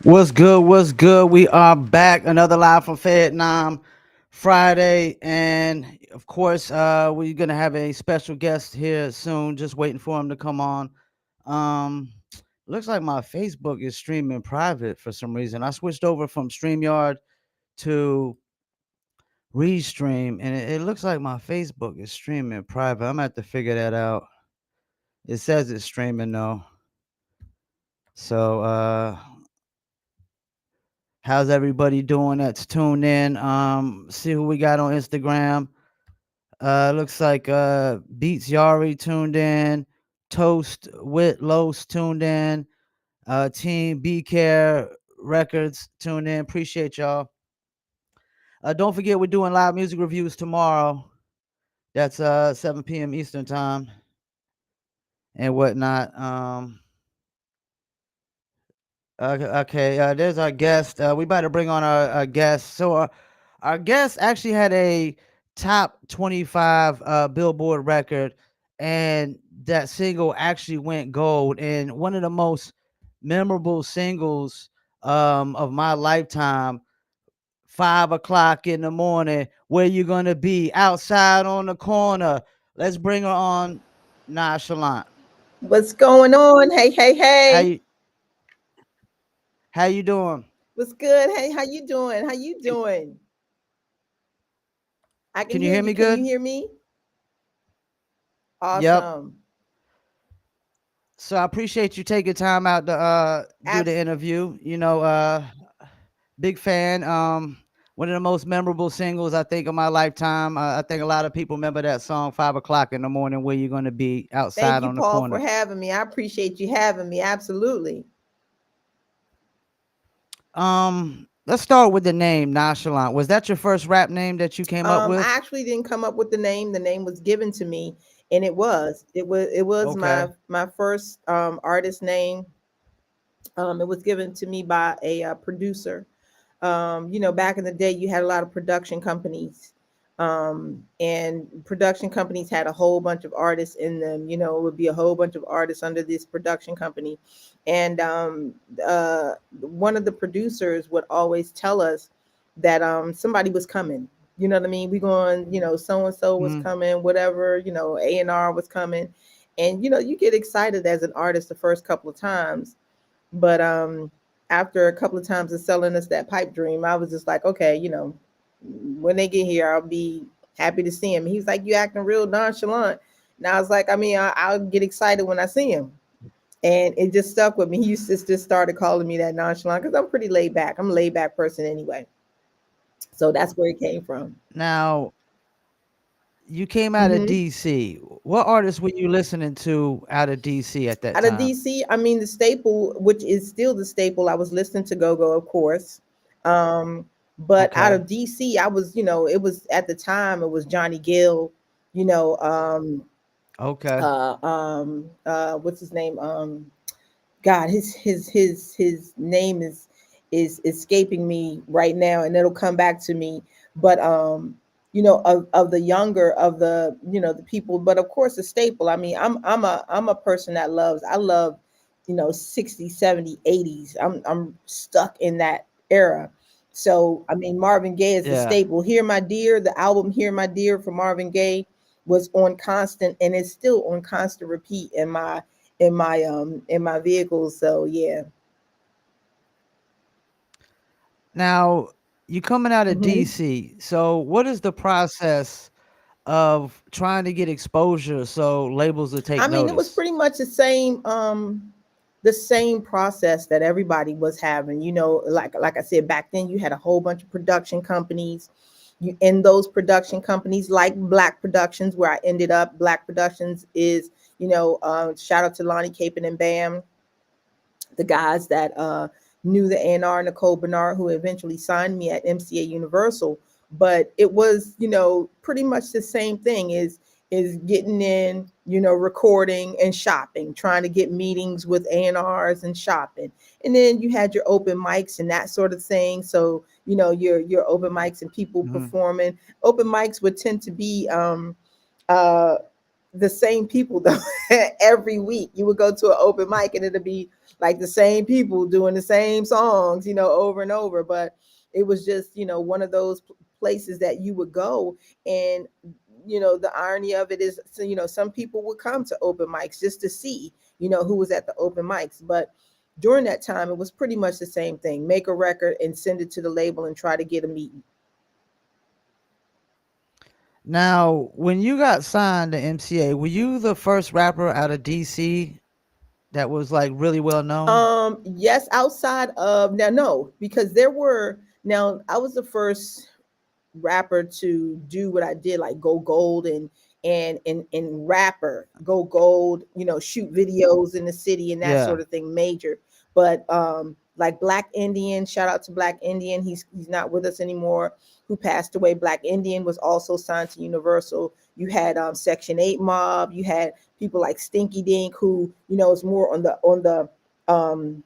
What's good? What's good? We are back. Another live from Fayettenam Friday. And of course, we're going to have a special guest here soon. Just waiting for him to come on. Looks like my Facebook is streaming private for some reason. I switched over from StreamYard to Restream, and it looks like my Facebook is streaming private. I'm going to have to figure that out. It says it's streaming though. So, how's everybody doing that's tuned in? See who we got on Instagram. Looks like Beats Yari tuned in, Toast with Los tuned in, Team B Care Records tuned in. Appreciate y'all. Don't forget we're doing live music reviews tomorrow. That's 7 p.m. Eastern time and whatnot. Okay, there's our guest. We about to bring on our guest. So our guest actually had a top 25 Billboard record, and that single actually went gold. And one of the most memorable singles of my lifetime. 5 o'clock in the morning. Where you gonna be? Outside on the corner. Let's bring her on. Nonchalant. What's going on? Hey, hey, How hey. you how you doing? What's good? Hey, how you doing? How you Can, doing? I can can you hear hear you. me Can you good? hear me? Yep. Awesome. So I appreciate you taking time out to do the Abs- interview. Big fan. One of the most memorable singles I think of my lifetime. I think a lot of people remember that song 5 o'clock in the morning. Where you gonna be? Thank Outside you, on the Paul, for corner. having me. I appreciate you having me. Absolutely. Let's start with the name Nonchalant. Was that your first rap name that you came up I with? actually didn't come up with the name. The name was given to me, and it was Okay. my first artist name. It was given to me by a producer. Back in the day, you had a lot of production companies, and production companies had a whole bunch of artists in them. It would be a whole bunch of artists under this production company, and one of the producers would always tell us that somebody was coming. You know what I mean? We going, so and so was Mhm. coming, whatever. A&R was coming, and you get excited as an artist the first couple of times, but after a couple of times of selling us that pipe dream, I was just like, okay, when they get here, I'll be happy to see him. He was like, you acting real nonchalant. And I was like, I mean, I'll get excited when I see him. And it just stuck with me. He used to just started calling me that nonchalant because I'm pretty laid back. I'm a laid back person anyway. So that's where it came from. Now you came out of hmm DC. What artists were you listening to out of DC at that Out of time? DC, I mean, the staple, which is still the staple, I was listening to Go Go, of course. Um, but out Okay. of DC, I was, it was at the time, it was Johnny Gill, you know, um, Okay. what's his name? God, his name is escaping me right now, and it'll come back to me. But of the younger of the people, but of course the staple. I mean, I'm a person that loves. I love 60s, 70s, 80s. I'm stuck in that era. So I mean, Marvin Gaye is the Yeah. staple. Hear My Dear, the album Hear My Dear from Marvin Gaye was on constant, and it's still on constant repeat in my vehicles. So yeah. Now you coming out of hmm DC. So what is the process of trying to get exposure so labels will take I mean, it was notice? pretty much the same process that everybody was having. Like I said, back then you had a whole bunch of production companies. You in those production companies, like Black Productions, where I ended up. Black Productions is, shout out to Lonnie Capon and Bam, the guys that knew the A&R, Nicole Bernard, who eventually signed me at MCA Universal. But it was, pretty much the same thing, is getting in, recording and shopping, trying to get meetings with A&Rs and shopping. And then you had your open mics and that sort of thing. So, your open mics and people Mhm. performing. Open mics would tend to be uh the same people though. Every week you would go to an open mic and it'd be like the same people doing the same songs, over and over. But it was just, one of those places that you would go. And the irony of it is, so, some people would come to open mics just to see, who was at the open mics. But during that time, it was pretty much the same thing: make a record and send it to the label and try to get a meeting. Now, when you got signed to MCA, were you the first rapper out of DC that was like really well known? Yes, outside of now, no, because there were now I was the first rapper to do what I did, like go gold and rapper go gold, shoot videos in the city and that Yeah. sort of thing, major. But like Black Indian, shout out to Black Indian, he's not with us anymore, who passed away. Black Indian was also signed to Universal. You had Section 8 Mob, you had people like Stinky Dink, who is more on the um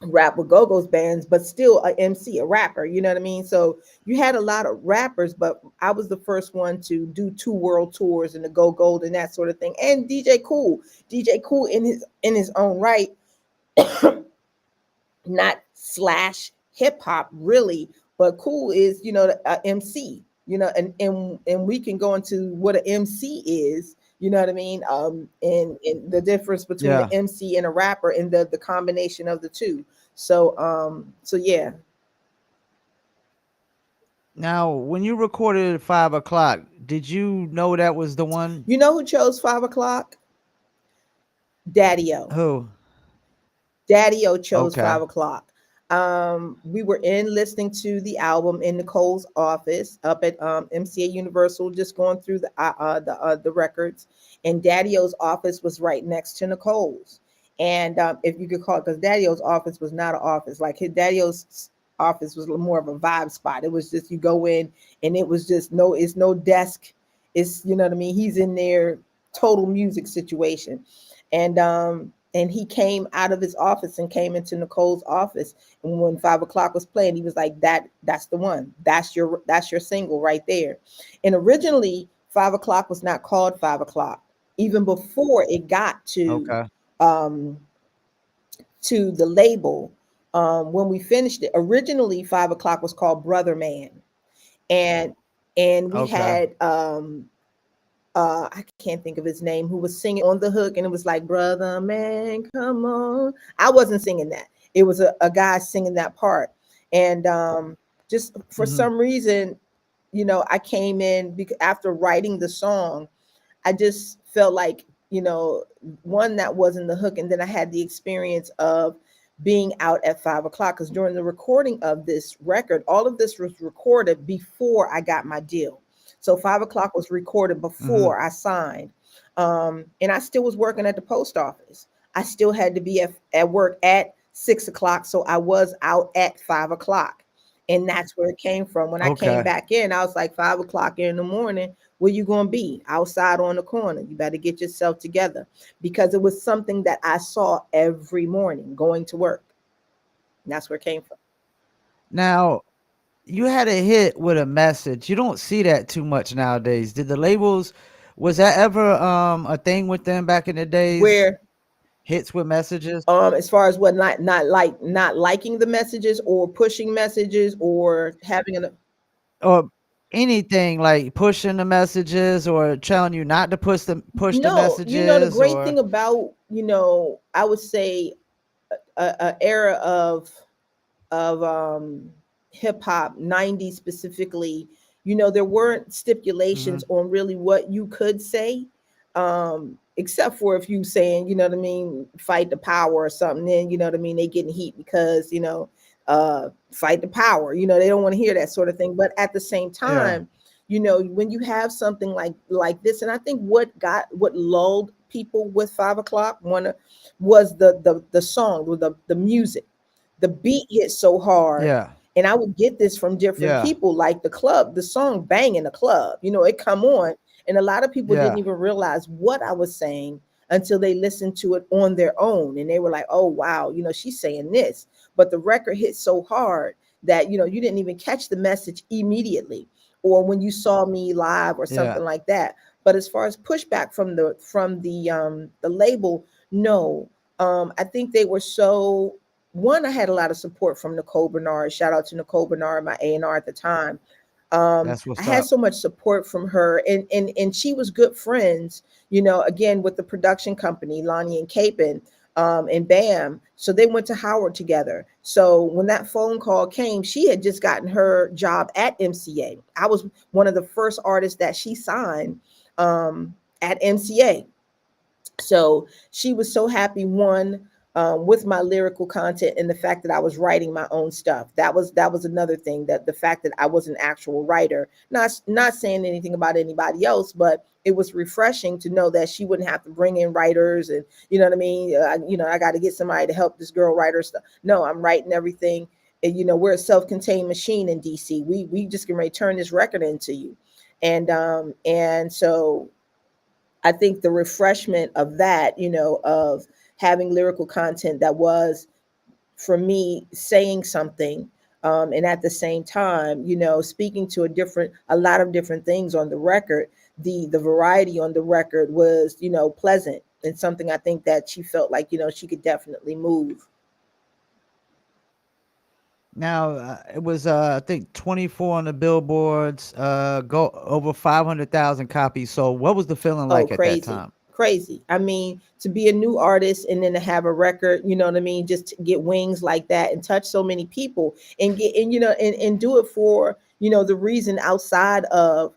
rap with go-go's bands, but still a MC, a rapper, you know what I mean? So you had a lot of rappers, but I was the first one to do two world tours and to go gold and that sort of thing. And DJ Cool in his own right, not slash hip hop really, but Cool is, a MC, and we can go into what an MC is, you know what I mean? And the difference between the Yeah. MC and a rapper and the combination of the two. So yeah. Now, when you recorded 5 o'clock, did you know that was the one? You know who chose 5 o'clock? Daddy-O. Who? Daddy-O chose Okay. 5 o'clock. We were in listening to the album in Nicole's office up at MCA Universal, just going through the records, and Daddy-O's office was right next to Nicole's. And if you could call it, because Daddy-O's office was not an office, like his Daddy-O's office was more of a vibe spot. It was just you go in, and it was just it's no desk. It's, you know what I mean. He's in there, total music situation, and he came out of his office and came into Nicole's office. And when 5 o'clock was playing, he was like, that's the one. That's your single right there. And originally 5 o'clock was not called 5 o'clock. Even before it got Okay. um to the label, when we finished it, originally 5 o'clock was called Brother Man. And we Okay. had I can't think of his name, who was singing on the hook, and it was like, brother man, come on. I wasn't singing that. It was a guy singing that part. And just for Mhm. some reason, I came in because after writing the song, I just felt like, one, that wasn't the hook. And then I had the experience of being out at 5 o'clock, because during the recording of this record, all of this was recorded before I got my deal. So 5 o'clock was recorded Mhm. before I signed. And I still was working at the post office. I still had to be at work at 6 o'clock. So I was out at 5 o'clock. And that's where it came from. When I came Okay. back in, I was like, 5 o'clock in the morning, where you gonna be? Outside on the corner. You better get yourself together, because it was something that I saw every morning going to work. And that's where it came from. Now, you had a hit with a message. You don't see that too much nowadays. Did the labels was that ever a thing with them back in the days? Where Hits with messages as far as what, not liking the messages or pushing messages or having an or anything like pushing the messages or telling you not to push the no, the messages great or thing about, I would say a era of hip hop, 90s specifically, there weren't stipulations Mhm. on really what you could say, except for if you saying, you know what I mean, fight the power or something, then, you know what I mean, they getting heat because, fight the power, they don't want to hear that sort of thing. But at the same Yeah. time, when you have something like this, and I think what lulled people with 5 o'clock, one was the song, with the music. The beat hit so hard, Yeah. and I would get this from different Yeah. people, like the song bang in the club, it come on, and a lot of people didn't Yeah. even realize what I was saying until they listened to it on their own, and they were like, oh wow, she's saying this. But the record hit so hard that you didn't even catch the message immediately, or when you saw me live or Yeah. something like that. But as far as pushback from the label, no. I think they were so one. I had a lot of support from Nicole Bernard. Shout out to Nicole Bernard, my A&R at the time. That's I what's had up. so much support from her, and she was good friends, again with the production company, Lonnie and Capon, and Bam. So they went to Howard together. So when that phone call came, she had just gotten her job at MCA. I was one of the first artists that she signed at MCA. So she was so happy, one, with my lyrical content and the fact that I was writing my own stuff. That was another thing, that the fact that I was an actual writer, not saying anything about anybody else, but it was refreshing to know that she wouldn't have to bring in writers, and you know what I mean. I got to get somebody to help this girl write her stuff. No, I'm writing everything. And we're a self-contained machine in DC. We just can return this record into you, and so I think the refreshment of that, of having lyrical content that was, for me, saying something, and at the same time, speaking to a lot of different things on the record. The variety on the record was, pleasant, and something I think that she felt like, she could definitely move. Now it was I think 24 on the billboards, go over 500,000 copies. So what was the feeling Oh, like at that crazy, time? crazy. I mean, to be a new artist and then to have a record, you know what I mean, just to get wings like that and touch so many people and get and and do it for, the reason outside of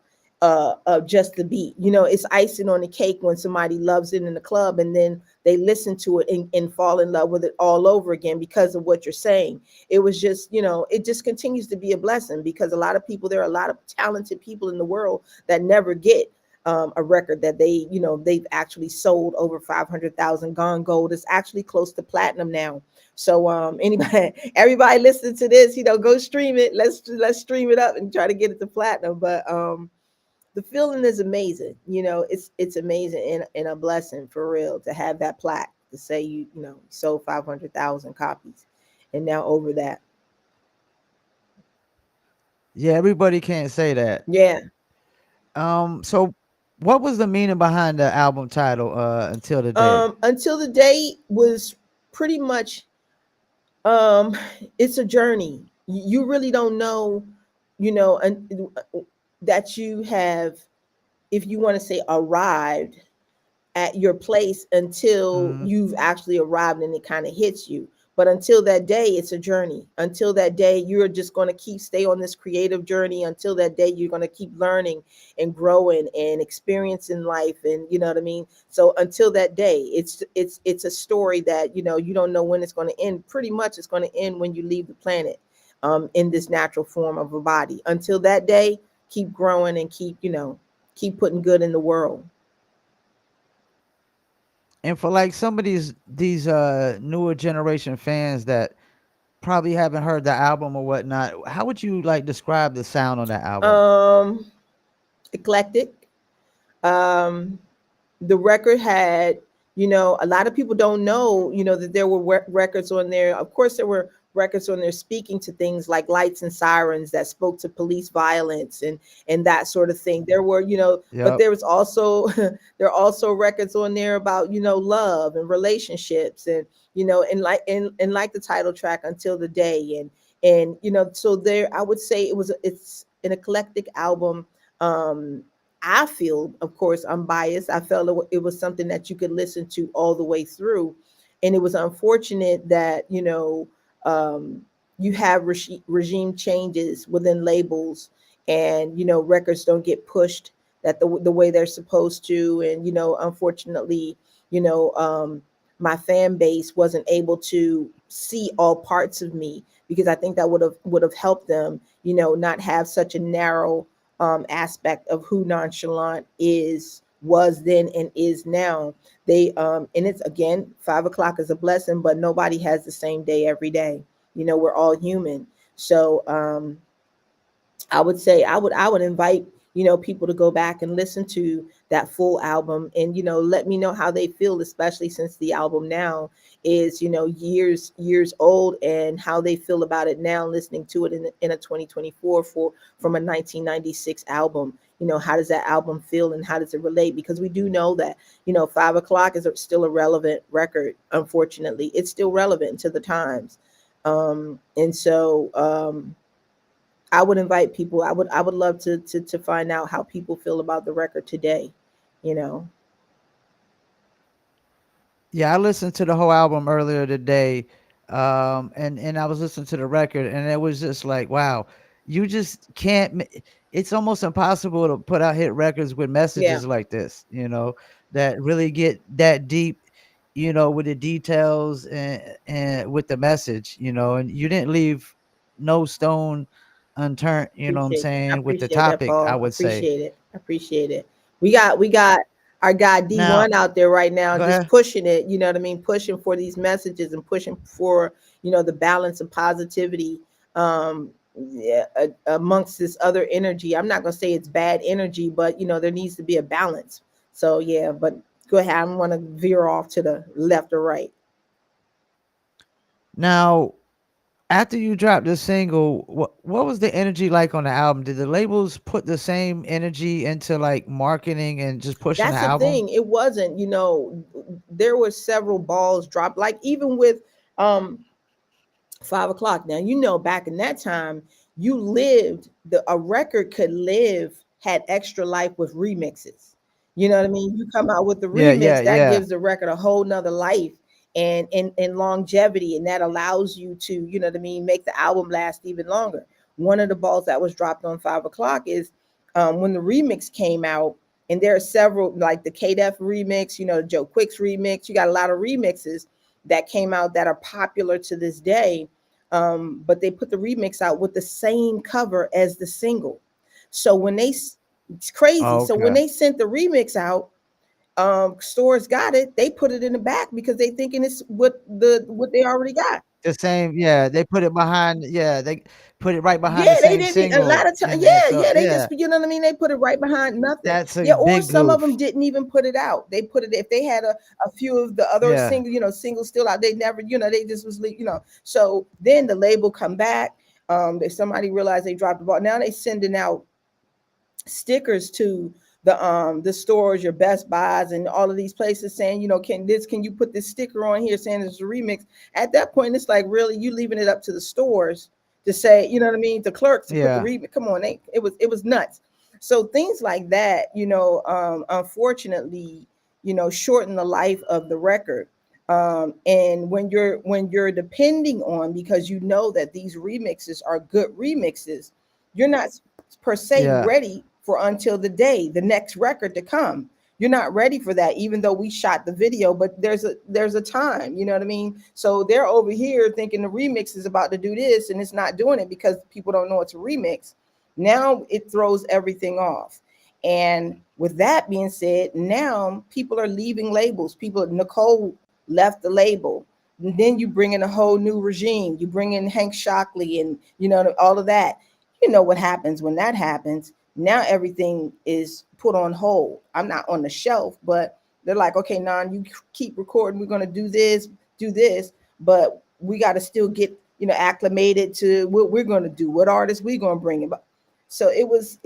just the beat. It's icing on the cake when somebody loves it in the club and then they listen to it and fall in love with it all over again because of what you're saying. It was just, it just continues to be a blessing because a lot of people, there are a lot of talented people in the world that never get a record that they've actually sold over 500,000, gone gold. It's actually close to platinum now. So anybody, everybody listening to this, go stream it. Let's stream it up and try to get it to platinum. But the feeling is amazing. It's amazing and a blessing for real to have that plaque to say sold 500,000 copies and now over that. Yeah, everybody can't say that. Yeah. So what was the meaning behind the album title, Until the Day? Until the day was pretty much um it's a journey. You really don't know, and that you have, if you want to say, arrived at your place until Mm. you've actually arrived and it kind of hits you. But until that day, it's a journey. Until that day, you're just going to stay on this creative journey. Until that day, you're going to keep learning and growing and experiencing life, and you know what I mean. So until that day, it's a story that you don't know when it's going to end. Pretty much, it's going to end when you leave the planet, in this natural form of a body. Until that day, keep growing and keep putting good in the world. And for like some of these newer generation fans that probably haven't heard the album or whatnot, how would you like describe the sound on that album? Um, Eclectic. Um, the record had, a lot of people don't know, that there were records on there. Of course, there were records on there speaking to things like lights and sirens that spoke to police violence and that sort of thing. There were, but Yep. there was also there are also records on there about, love and relationships and and like the title track Until the Day, and so there I would say it's an eclectic album. um I feel, of course, I'm biased. I felt it was something that you could listen to all the way through. And it was unfortunate that, um, you have regime changes within labels and, records don't get pushed that the way they're supposed to. And, unfortunately, you know, um, my fan base wasn't able to see all parts of me because I think that would have helped them, not have such a narrow aspect of who Nonchalant was then and is now. They and it's again 5 o'clock is a blessing, but nobody has the same day every day. We're all human. So I would say I would invite, people to go back and listen to that full album, and let me know how they feel, especially since the album now is years old, and how they feel about it now, listening to it in a 2024 from a 1996 album. How does that album feel, and how does it relate? Because we do know that 5 o'clock is still a relevant record. Unfortunately, it's still relevant to the times. And so I would invite people. I would love to find out how people feel about the record today. You know. Yeah, I listened to the whole album earlier today, and I was listening to the record, and it was just like, wow, you just can't. It's almost impossible to put out hit records with Yeah, messages like this, that really get that deep, with the details and with the message, and you didn't leave no stone unturned. You know what I'm appreciate that. I saying, with the appreciate that, topic, I Paul. would say. Appreciate it. Appreciate it. We got our guy Now, D1 out there right now, go just ahead. pushing it. You know what I mean? Pushing for these messages and pushing for the balance and positivity. Yeah, amongst this other energy. I'm not gonna say it's bad energy, but there needs to be a balance. So yeah, but go ahead. I don't want to veer off to the left or right. Now, after you dropped this single, what was the energy like on the album? Did the labels put the same energy into like marketing and just pushing the That's the album? thing. It wasn't. There were several balls dropped. Like even with um 5 o'clock. Now, back in that time, you lived a record could live, had extra life with remixes. You know what I mean? You come out with the Yeah, yeah, remix, that yeah, gives the record a whole nother life and longevity, and that allows you to, what I mean, make the album last even longer. One of the balls that was dropped on 5 o'clock is when the remix came out, and there are several, like the KDF remix, Joe Quick's remix. You got a lot of remixes that came out that are popular to this day. But they put the remix out with the same cover as the single. So it's crazy. So when okay. they sent the remix out, stores got it. They put it in the back because they thinking it's what they already got. The same, yeah. They put it behind, yeah. They put it right behind the Yeah, they same didn't. A lot single, of time, and then yeah, so yeah, they yeah, just, what I mean, they put it right behind nothing. that's a Yeah, or big some of goof. them didn't even put it out. They put it if they had a few of the other Yeah, singles still out. They never, they just was, So then the label come back. If somebody realized they dropped the ball, now they sending out stickers to the stores, your Best Buys and all of these places saying, can you put this sticker on here saying it's a remix? At that point, it's like, really, you leaving it up to the stores to say, you know what I mean, the clerks to put the yeah. remix. Come on, it was nuts. So things like that, unfortunately, shorten the life of the record. And when you're depending on, because that these remixes are good remixes, you're not per se Yeah. ready for until the next record to come. You're not ready for that, even though we shot the video, but there's a time, you know what I mean? So they're over here thinking the remix is about to do this, and it's not doing it because people don't know it's a remix. Now it throws everything off. And with that being said, now people are leaving labels. Nicole left the label. And then you bring in a whole new regime. You bring in Hank Shockley and all of that. You know what happens when that happens. Now everything is put on hold. I'm not on the shelf, but they're like, okay, Nan, you keep recording. We're gonna do this, but we got to still get acclimated to what we're gonna do, what artists we're gonna bring in. So it was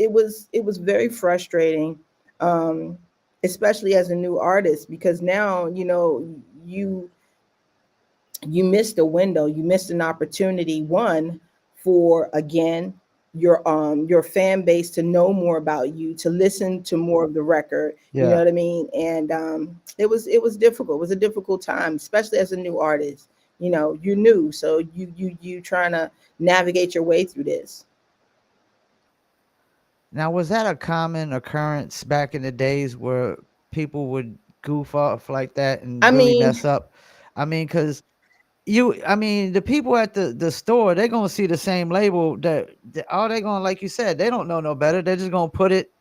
very frustrating, um, especially as a new artist, because now you missed a window, you missed an opportunity, one, for, again, your fan base to know more about you, to listen to more of the record, you know Yeah. what I mean? And it was difficult. It was a difficult time, especially as a new artist. You're new, so you trying to navigate your way through this. Now, was that a common occurrence back in the days where people would goof off like that and I really mean, mess up? I mean, because I mean, the people at the store, they're gonna see the same label that all they gonna, like you said, they don't know no better. They're just gonna put it,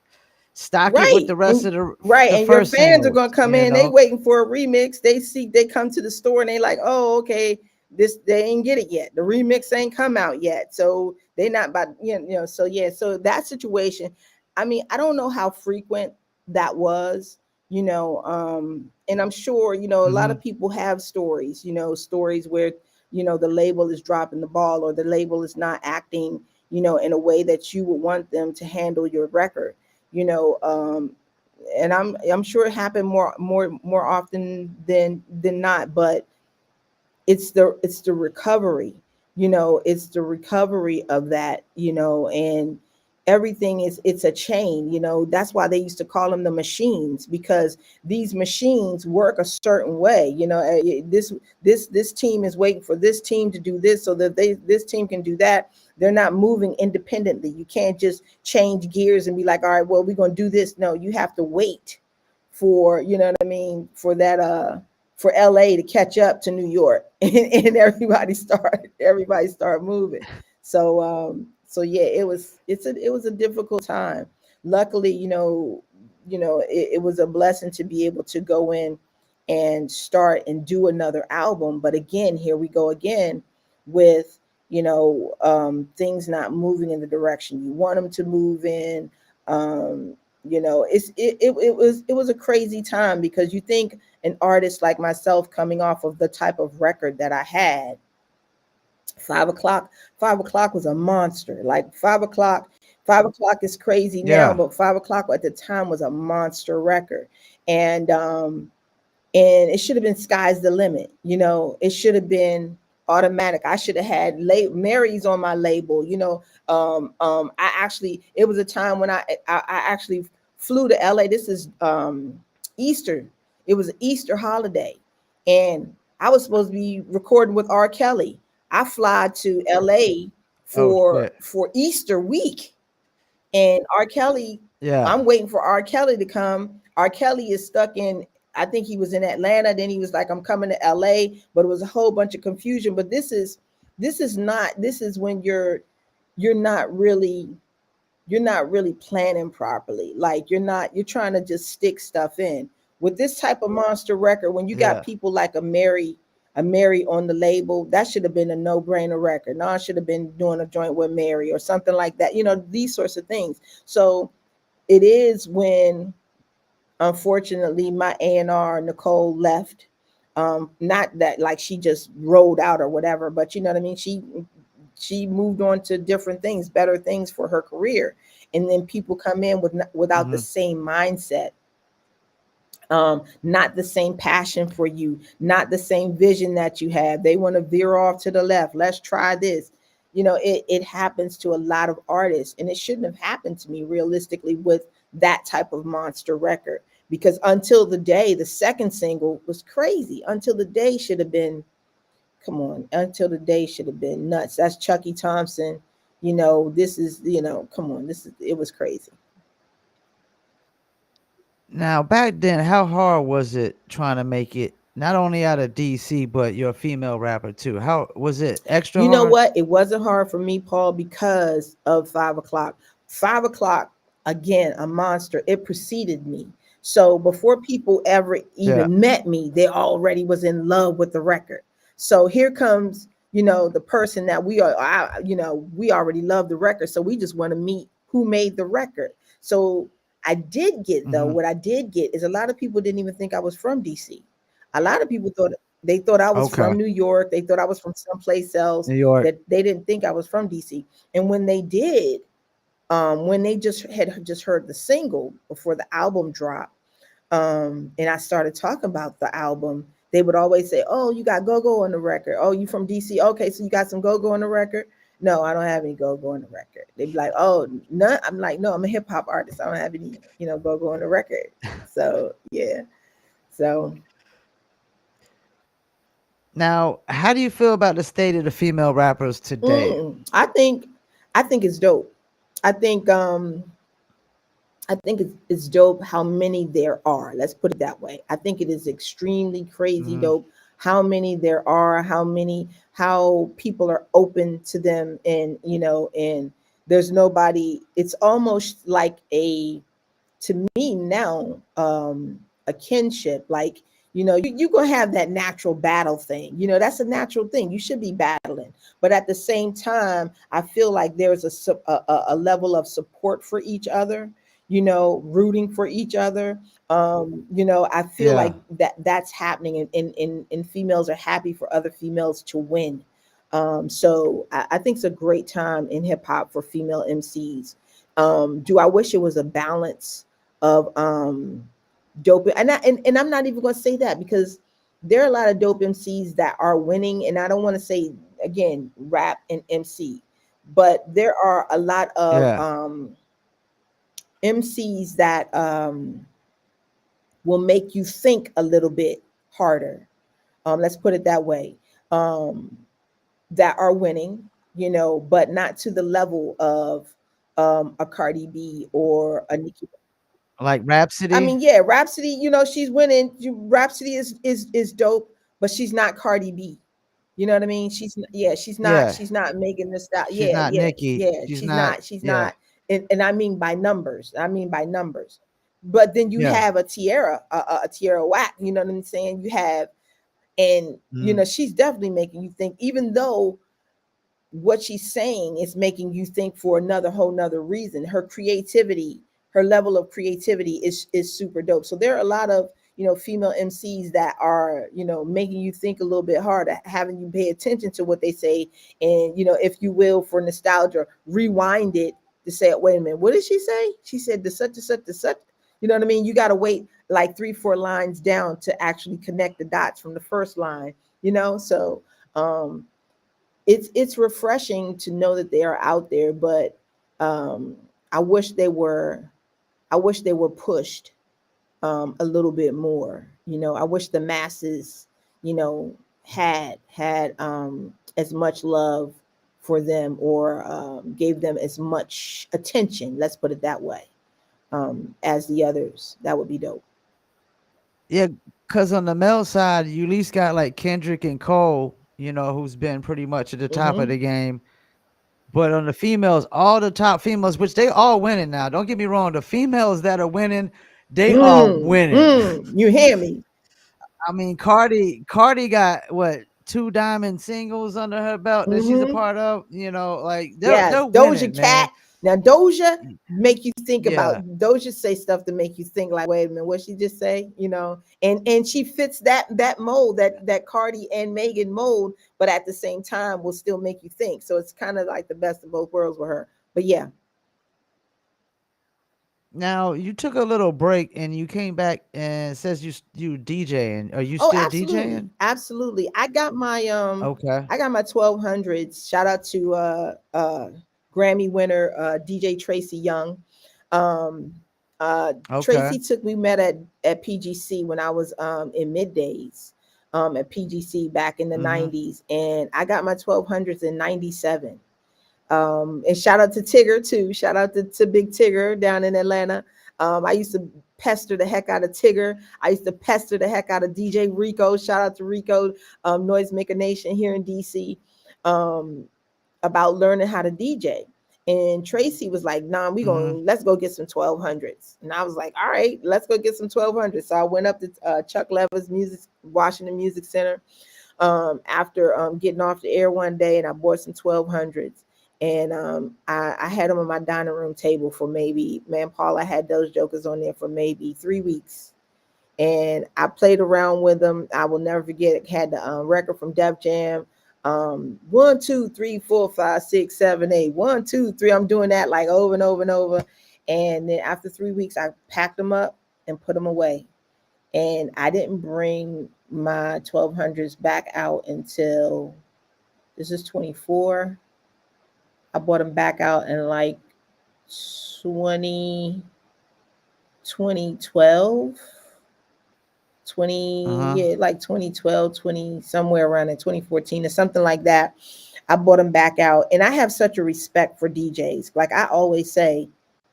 stock it with right. the rest of And right. the And your first fans are singles, gonna come in, they waiting for a remix. They come to the store and they like, oh, okay, this, they ain't get it yet. The remix ain't come out yet. So they not about, so yeah, so that situation. I mean, I don't know how frequent that was, and I'm sure, a lot Mm-hmm. of people have stories, stories where, the label is dropping the ball, or the label is not acting, in a way that you would want them to handle your record, you know, and I'm sure it happened more often than not, but it's the recovery, it's the recovery of that, and everything it's a chain, that's why they used to call them the machines, because these machines work a certain way, this team is waiting for this team to do this so that this team can do that. They're not moving independently. You can't just change gears and be like, all right, well, we're going to do this. No, you have to wait for, what I mean, for that for LA to catch up to New York, and everybody start moving. So yeah, it was a difficult time. Luckily, it was a blessing to be able to go in and start and do another album. But again, here we go again with, things not moving in the direction you want them to move in. It was a crazy time, because you think an artist like myself, coming off of the type of record that I had, 5 o'clock, 5 o'clock was a monster. Like 5 o'clock, 5 o'clock is crazy now, Yeah. but 5 o'clock at the time was a monster record. And it should have been sky's the limit. It should have been automatic. I should have had Mary's on my label. I actually, it was a time when I actually flew to LA. This is Easter. It was an Easter holiday, and I was supposed to be recording with R. Kelly. I fly to LA Oh for shit. for Easter week, and R. Kelly, Yeah. I'm waiting for R. Kelly to come. R. Kelly is stuck in, I think he was in Atlanta. Then he was like, I'm coming to LA, but it was a whole bunch of confusion. But this is when you're not really you're not really planning properly. Like you're trying to just stick stuff in. With this type of monster record, when you got Yeah. people like a Mary on the label, that should have been a no-brainer record. No, I should have been doing a joint with Mary or something like that. These sorts of things. So it is when, unfortunately, my A&R Nicole left. Not that like she just rolled out or whatever, but you know what I mean. She moved on to different things, better things for her career, and then people come in without the Mm-hmm. same mindset, not the same passion for you, not the same vision that you have. They want to veer off to the left. Let's try this. It happens to a lot of artists, and it shouldn't have happened to me realistically with that type of monster record. Because until the day, the second single was crazy. Until the day should have been, come on, until the day should have been nuts. That's Chucky Thompson. This is, come on, it was crazy. Now back then, how hard was it trying to make it not only out of DC, but you're a female rapper too? How was it extra You know hard? what? It wasn't hard for me, Paul, because of 5 o'clock. 5 o'clock, again, a monster. It preceded me. So before people ever Yeah. even met me, they already was in love with the record. So here comes, the person that we already love the record. So we just want to meet who made the record. So I did get, though, Mm-hmm. what I did get is a lot of people didn't even think I was from DC. A lot of people thought I was Okay. from New York. They thought I was from someplace else. New York. That they didn't think I was from DC. And when they did, when they just heard the single before the album dropped, and I started talking about the album, they would always say, "Oh, you got go-go on the record. Oh, you from DC? Okay, so you got some go-go on the record." No, I don't have any go-go on the record. They'd be like, "Oh, none." I'm like, "No, I'm a hip hop artist. I don't have any, go-go on the record." So yeah, so Now, how do you feel about the state of the female rappers today? I think it's dope. I think um I think it's dope how many there are. Let's put it that way. I think it is extremely crazy Mm-hmm. dope how many there are, how people are open to them, and there's nobody. It's almost like to me now, a kinship. Like, you gonna have that natural battle thing. That's a natural thing. You should be battling, but at the same time, I feel like there's a level of support for each other. rooting for each other. I feel Yeah. like that's happening, and females are happy for other females to win. So I think it's a great time in hip hop for female MCs. Do I wish it was a balance of dope? And I'm not even going to say that, because there are a lot of dope MCs that are winning, and I don't want to say again rap and MC, but there are a lot of Yeah. MCs that will make you think a little bit harder. Let's put it that way. Um, that are winning, but not to the level of a Cardi B or a Nicki. Like I Rhapsody. mean, yeah, Rhapsody, she's winning. Rhapsody is dope, but she's not Cardi B. You know what I mean? Yeah, Yeah. she's not making this style. She's Yeah, not yeah, Nikki. yeah. She's She's not. not, she's Yeah. not, and I mean by numbers. I mean by numbers. But then you Yeah. have a Tierra, a Tierra Whack, you know what I'm saying? You have, and Mm. she's definitely making you think, even though what she's saying is making you think for another whole nother reason. Her creativity, her level of creativity is super dope. So there are a lot of female MCs that are making you think a little bit harder, having you pay attention to what they say, and if you will, for nostalgia, rewind it to say, wait a minute, what did she say? She said the such and such, the such. You know what I mean? You got to wait like 3-4 lines down to actually connect the dots from the first line. So um it's refreshing to know that they are out there, but um i wish they were I wish they were pushed a little bit more. I wish the masses you know had as much love for them, or gave them as much attention, let's put it that way, as the others. That would be dope. Yeah. Cause on the male side, you at least got like Kendrick and Cole, who's been pretty much at the top of Mm-hmm. the game. But on the females, all the top females, which they all winning now. Don't get me wrong. The females that are winning, they are winning. You hear me? I mean, Cardi got what, two diamond singles under her belt that she's a Mm-hmm. part of. Like they're Yes, Doja winning, man. Cat. Now Doja make you think about, Yeah. Doja say stuff to make you think like, wait a minute, what she just say? And she fits that mold, that Cardi and Megan mold, but at the same time will still make you think. So it's kind of like the best of both worlds with her. But yeah. Now you took a little break and you came back and says you DJing. Are you Oh, still absolutely. DJing? Absolutely. Okay. I got my 1200s. Shout out to Grammy winner DJ Tracy Young. Um Okay. Tracy took we met at PGC when I was in middays at PGC back in the Mhm. 90s, and I got my 1200s in 97. And shout out to Tigger too. Shout out to Big Tigger down in Atlanta. I used to pester the heck out of Tigger. I used to pester the heck out of DJ Rico. Shout out to Rico, Noisemaker Nation here in DC, um, about learning how to DJ. And Tracy was like, "Nah, Mhm. let's go get some 1200s." And I was like, "All right, let's go get some 1200s." So I went up to Chuck Levis Music, Washington Music Center, after getting off the air one day, and I bought some 1200s. And I had them on my dining room table for maybe, man, Paul, I had those jokers on there for maybe 3 weeks. And I played around with them. I will never forget it. Had the record from Def Jam. 1, 2, 3, 4, 5, 6, 7, 8. 1, 2, 3. I'm doing that like over and over and over. And then after 3 weeks, I packed them up and put them away. And I didn't bring my 1200s back out until, this is 24. I bought them back out in like 20 2012, 20, Uh-huh. yeah, like 2012, 20, somewhere around in 2014 or something like that. I bought them back out, and I have such a respect for DJs. Like I always say,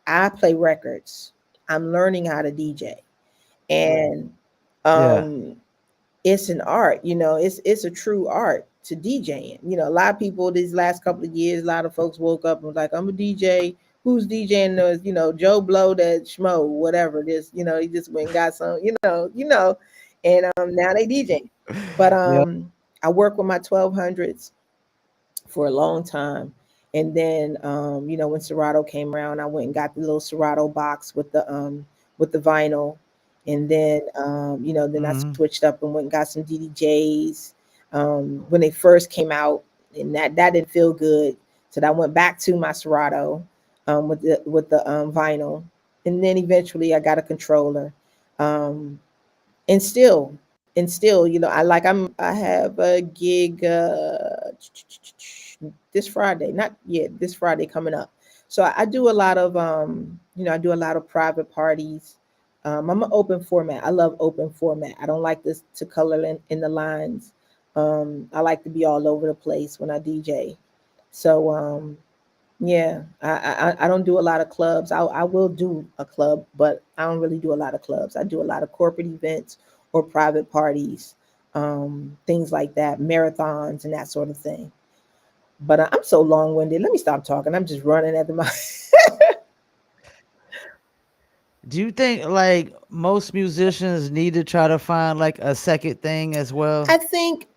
I play records. I'm learning how to DJ, and Yeah. um it's an art. It's a true art to DJing. A lot of people these last couple of years, a lot of folks woke up and was like, I'm a DJ. Who's DJing? Those, Joe Blow, that schmo, whatever it is. He just went and got some, and now they DJ. But Yeah. I work with my 1200s for a long time, And then, when Serato came around, I went and got the little Serato box with the vinyl. And then, then I Hmm. switched up and went and got some DDJs when they first came out, and that didn't feel good. So I went back to my Serato with the vinyl, and then eventually I got a controller. Um, and still I have a gig this Friday, not yet, this Friday coming up. So I do a lot of I do a lot of private parties. I'm an open format. I love open format. I don't like this to color in the lines. I like to be all over the place when I DJ. So yeah, I don't do a lot of clubs. I will do a club, but I don't really do a lot of clubs. I do a lot of corporate events or private parties, things like that, marathons and that sort of thing. But I'm so long winded. Let me stop talking. I'm just running at the mouth. Do you think like most musicians need to try to find like a second thing as I well, think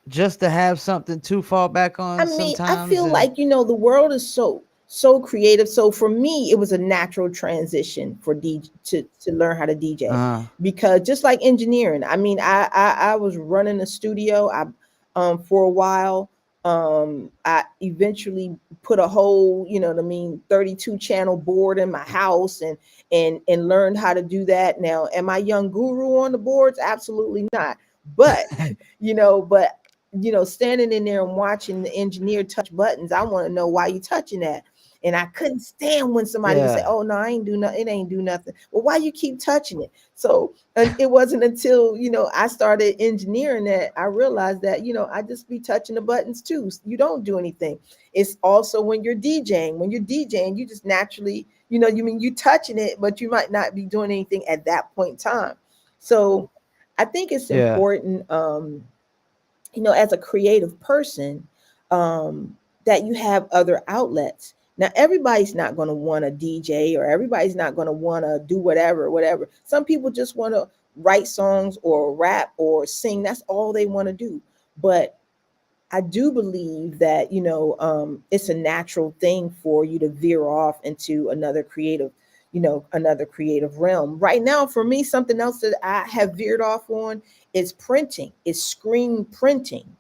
just to have something to fall back I on mean, I sometimes? feel And like, the world is so creative. So for me, it was a natural transition for DJ to learn how to DJ, because just like engineering, I mean, I was running a studio. I For a while, I eventually put a whole, 32 channel board in my house, and learned how to do that. Now, am I young guru on the boards? Absolutely not. But but standing in there and watching the engineer touch buttons, I want to know why you touching that. And I couldn't stand when somebody would say, yeah, "Oh no, I ain't do nothing. It ain't do nothing." Well, why you keep touching it? So, and it wasn't until I started engineering that I realized that I just be touching the buttons too. You don't do anything. It's also when you're DJing. When you're DJing, you just naturally, you touching it, but you might not be doing anything at that point in time. So, I think it's yeah, important. As a creative person, um, that you have other outlets. Now, everybody's not going to want to DJ, or everybody's not going to want to do whatever. Some people just want to write songs or rap or sing. That's all they want to do. But I do believe that, it's a natural thing for you to veer off into another creative realm. Right now, for me, something else that I have veered off on is printing, is screen printing.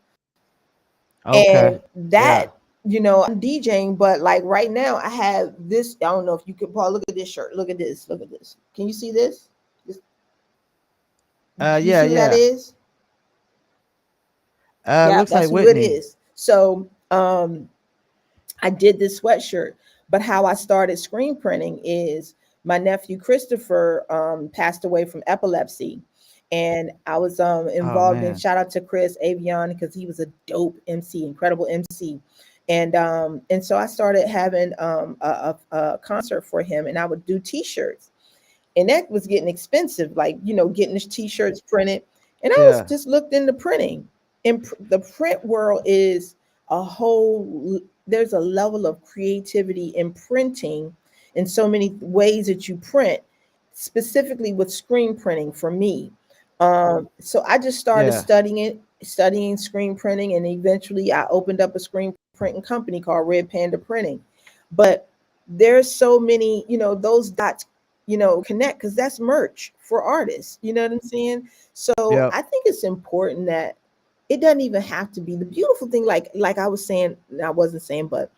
okay, And yeah, that, I'm DJing, but like right now I have this. I don't know if you could, Paul, look at this shirt. Look at this. Look at this. Can you see this? This you yeah, see what that yeah. is? Yeah, Looks that's like who it Whitney. is. So I did this sweatshirt, but how I started screen printing is my nephew Christopher passed away from epilepsy, and I was Oh involved in, man, shout out to Chris Avion, because he was a dope MC, incredible MC, and so I started having a concert for him, and I would do T-shirts, and that was getting expensive, like getting the T-shirts printed, and I was yeah, just looked into printing, and the print world is a whole, there's a level of creativity in printing, in so many ways that you print, specifically with screen printing for me. So I just started yeah, studying screen printing, and eventually I opened up a screen printing company called Red Panda Printing. But there's so many, those dots, connect, because that's merch for artists. You know what I'm saying? So yep, I think it's important that it doesn't even have to be the beautiful thing, like I was saying, I wasn't saying, but,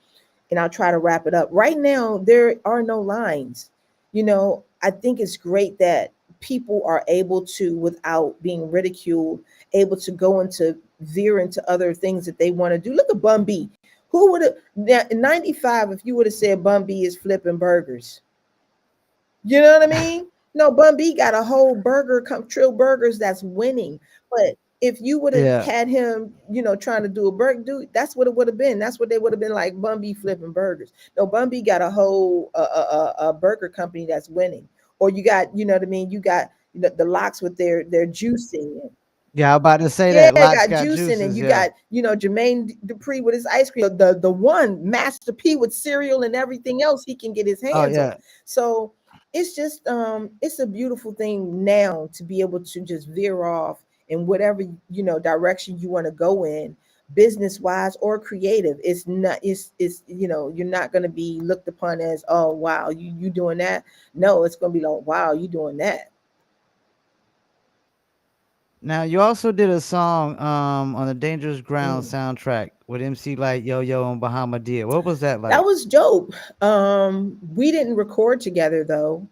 and I'll try to wrap it up. Right now, there are no lines. I think it's great that people are able to, without being ridiculed, able to go into, veer into other things that they want to do. Look at Bun B. Who would have, in 95, if you would have said Bun B is flipping burgers? You know what I mean? No, Bun B got a whole Trill Burgers that's winning. But if you would have yeah, had him, trying to do a burger, dude, that's what it would have been. That's what they would have been like, Bun B flipping burgers. No, Bun B got a whole a burger company that's winning. Or you got, you know what I mean? You got the locks with their juicing. yeah. I'm about to say Yeah, that Locks got got juicing, and juices. you Yeah. got, Jermaine Dupri with his ice cream. The one Master P with cereal and everything else he can get his Oh hands on. yeah, So it's just it's a beautiful thing now to be able to just veer off in whatever direction you want to go in. business wise or creative. It's not, it's you're not going to be looked upon as, oh wow, you doing that. No, it's going to be like, wow, you doing that. Now you also did a song on the Dangerous Ground Mm. soundtrack with MC Light, Yo Yo, and Bahamadia. What was that That like? was dope. We didn't record together though.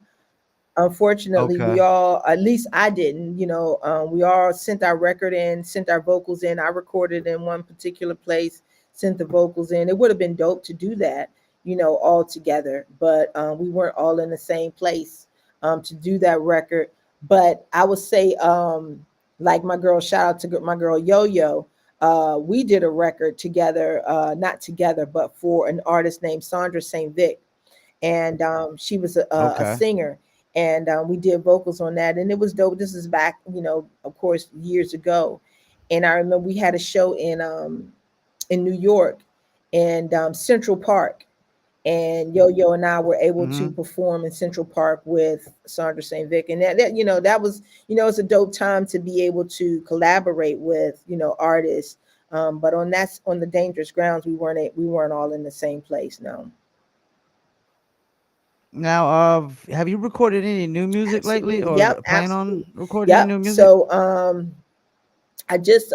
Unfortunately, we Okay. all, at least I didn't, we all sent our record in, sent our vocals in. I recorded in one particular place, sent the vocals in. It would have been dope to do that, all together, but we weren't all in the same place to do that record. But I would say, like my girl, shout out to my girl Yo Yo. We did a record together, not together, but for an artist named Sandra St. Vic, and she was a Okay. singer, and we did vocals on that, and it was dope. This is back, of course, years ago, and I remember we had a show in New York, and Central Park, and Yo Yo and I were able to Mm-hmm. perform in Central Park with Sandra St. Vic, and that was, it's a dope time to be able to collaborate with artists. But on the Dangerous Grounds, we weren't all in the same place. No. Now, have you recorded any new music lately, Absolutely. or Yep. plan on Absolutely. recording any Yep. new music? So I just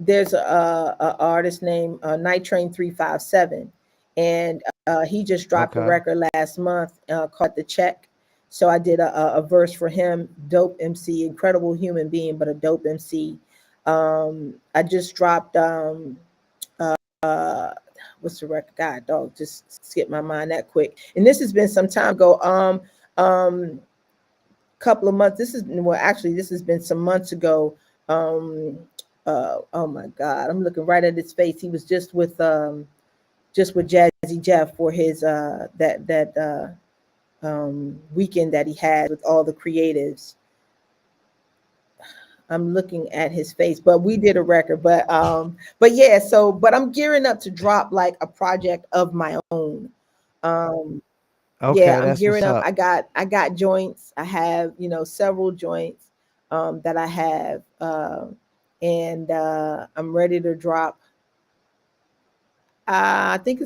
there's a artist named Night Train 357, and he just dropped a Okay. record last month called The Check. So I did a verse for him. Dope MC, incredible human being, but a dope MC. I just dropped uh what's the record? God dog, just skip my mind that quick. And this has been some time ago. Um couple of months. This is, well, actually, this has been some months ago. Um, oh my God, I'm looking right at his face. He was just with Jazzy Jeff for his that weekend that he had with all the creatives. I'm looking at his face, but we did a record. But yeah. So, but I'm gearing up to drop like a project of my own. Um, yeah, Okay, I'm that's gearing what's up. up. I got joints. I have, several joints that I have, and I'm ready to drop. I think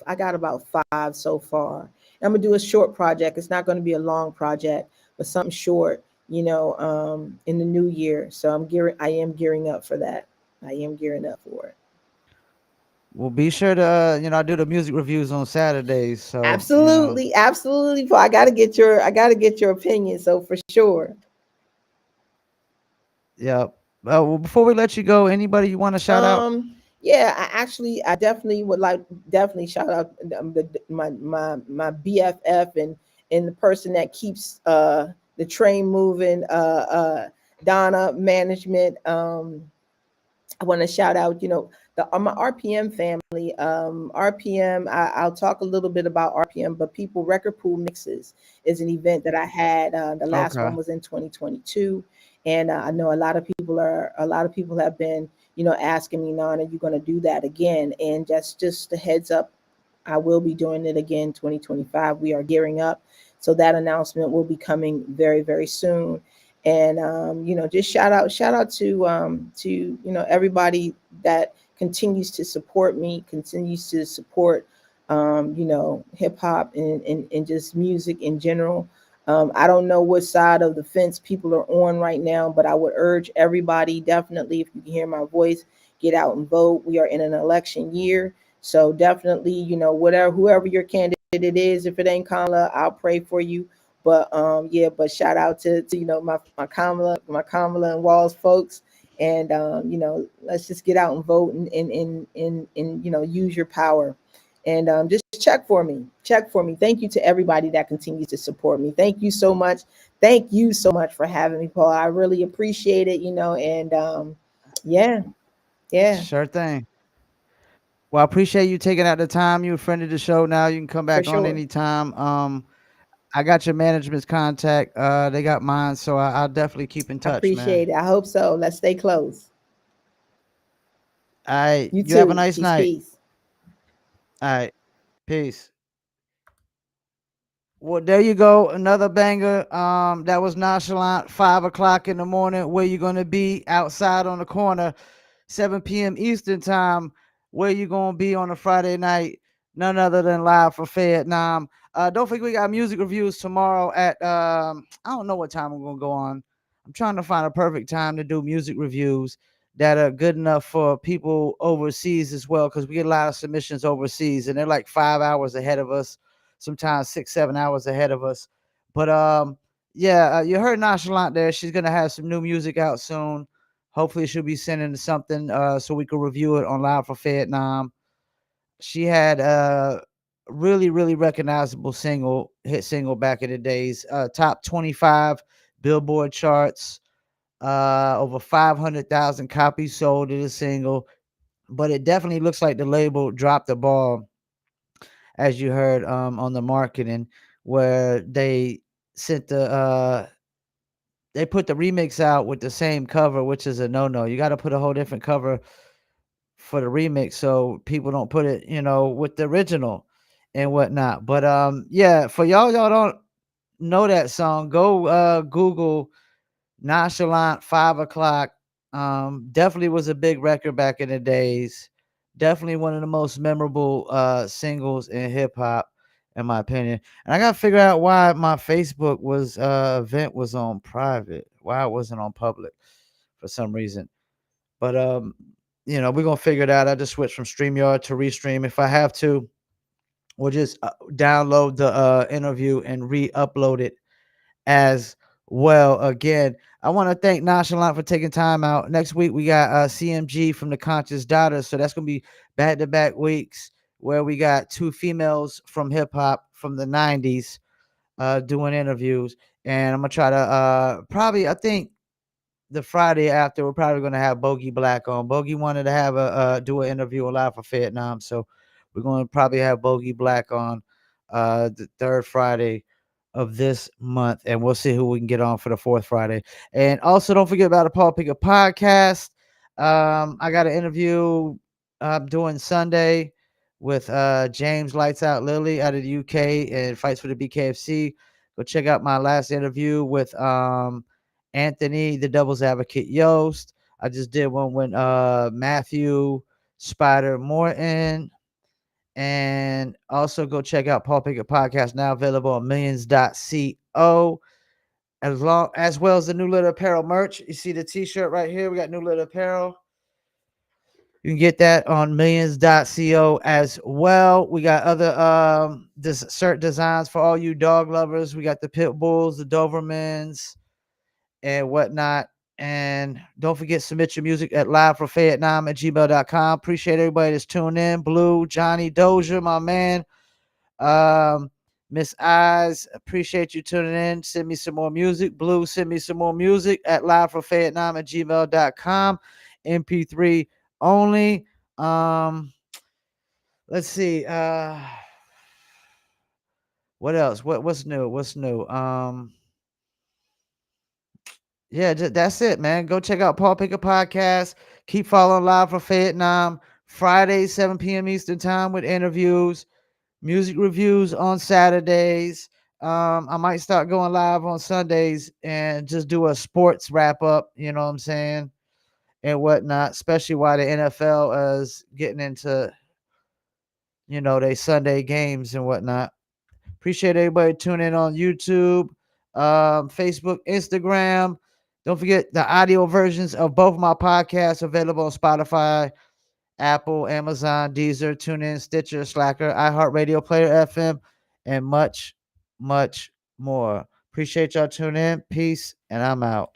I got about five so far. I'm gonna do a short project. It's not going to be a long project, but something short, in the new year. So I am gearing up for that. I am gearing up for it. Well, be sure to I do the music reviews on Saturdays, so Absolutely, absolutely. Paul. I gotta get your opinion. So for sure. yeah. Well, before we let you go, anybody you want to shout out? Yeah, I definitely would like, definitely shout out my BFF, and the person that keeps the train moving, Donna Management. I want to shout out, my RPM family. RPM, I'll talk a little bit about RPM, but People Record Pool Mixes is an event that I had. The last one Okay. was in 2022, and I know a lot of people have been, asking me, "Non, are you going to do that again?" And just a heads up, I will be doing it again 2025. We are gearing up. So that announcement will be coming very, very soon. And just shout out to everybody that continues to support me, continues to support hip hop and just music in general. I don't know what side of the fence people are on right now, but I would urge everybody, definitely, if you can hear my voice, get out and vote. We are in an election year. So definitely, whatever, whoever your candidate is, if it ain't Kamala, I'll pray for you. But yeah, but shout out to my Kamala and Walls folks. And let's just get out and vote, and use your power. And just check for me. Thank you to everybody that continues to support me. Thank you so much. Thank you so much for having me, Paul. I really appreciate it. And yeah, yeah, Sure thing. Well, I appreciate you taking out the time. You a friend of the show now. You can come for back on sure. anytime. I got your management's contact. They got mine, so I'll definitely keep in I touch, man. appreciate it. I hope so. Let's stay close. All right. You You have a too. nice Peace, night. peace. All right. Peace. Well, there you go. Another banger. That was Nonchalant. 5 o'clock in the morning. Where you gonna be? Outside on the corner. 7 p.m. Eastern time. Where you gonna be on a Friday night? None other than live for Fayettenam. Don't forget we got music reviews tomorrow at I don't know what time I'm gonna go on. I'm trying to find a perfect time to do music reviews that are good enough for people overseas as well, because we get a lot of submissions overseas and they're like 5 hours ahead of us, sometimes 6 7 hours ahead of us. But yeah, you heard Nonchalant there. She's gonna have some new music out soon. Hopefully she'll be sending something so we can review it on Live for Vietnam. She had a really recognizable hit single back in the days, top 25 Billboard charts, over 500,000 copies sold of the single. But it definitely looks like the label dropped the ball, as you heard on the marketing, where sent they put the remix out with the same cover, which is a no. You got to put a whole different cover for the remix so people don't put it, with the original and whatnot. But yeah, for y'all don't know that song, go Google Nonchalant 5 o'clock. Definitely was a big record back in the days. Definitely one of the most memorable singles in hip hop, in my opinion. And I gotta figure out why my Facebook event was on private, why it wasn't on public for some reason. But we're gonna figure it out. I just switched from StreamYard to Restream. If I have to, we'll just download the interview and re-upload it as well. Again, I want to thank Nonchalant for taking time out. Next week we got CMG from the Conscious Daughter, so that's gonna be back-to-back weeks where we got two females from hip hop from the '90s doing interviews, and I'm gonna try to probably, I think the Friday after, we're probably going to have Bogey Black on. Bogey wanted to have a do an interview live for Vietnam, so we're going to probably have Bogey Black on the third Friday of this month, and we'll see who we can get on for the fourth Friday. And also, don't forget about the Paul Pickett podcast. I got an interview I'm doing Sunday with James Lights Out Lily out of the UK and fights for the BKFC. Go check out my last interview with Anthony, the Devil's Advocate Yost. I just did one with Matthew Spider Morton. And also go check out Paul Pickett Podcast, now available on millions.co. As well as the New Lit Apparel merch. You see the t-shirt right here. We got New Lit Apparel. You can get that on millions.co as well. We got other shirt designs for all you dog lovers. We got the Pit Bulls, the Dobermans, and whatnot. And don't forget, submit your music at livefromfayettenam@gmail.com. Appreciate everybody that's tuned in. Blue, Johnny, Doja, my man. Um, Miss Eyes, appreciate you tuning in. Send me some more music. Blue, send me some more music at livefromfayettenam@gmail.com. MP3 only. Let's see. What else? What's new? What's new? Yeah, that's it, man. Go check out Paul Pickett Podcast. Keep following Live for Vietnam. Fridays, 7 p.m. Eastern Time with interviews, music reviews on Saturdays. I might start going live on Sundays and just do a sports wrap up, you know what I'm saying, and whatnot, especially while the NFL is getting into, they Sunday games and whatnot. Appreciate everybody tuning in on YouTube, Facebook, Instagram. Don't forget the audio versions of both of my podcasts available on Spotify, Apple, Amazon, Deezer, TuneIn, Stitcher, Slacker, iHeartRadio, Player FM, and much more. Appreciate y'all tuning in. Peace, and I'm out.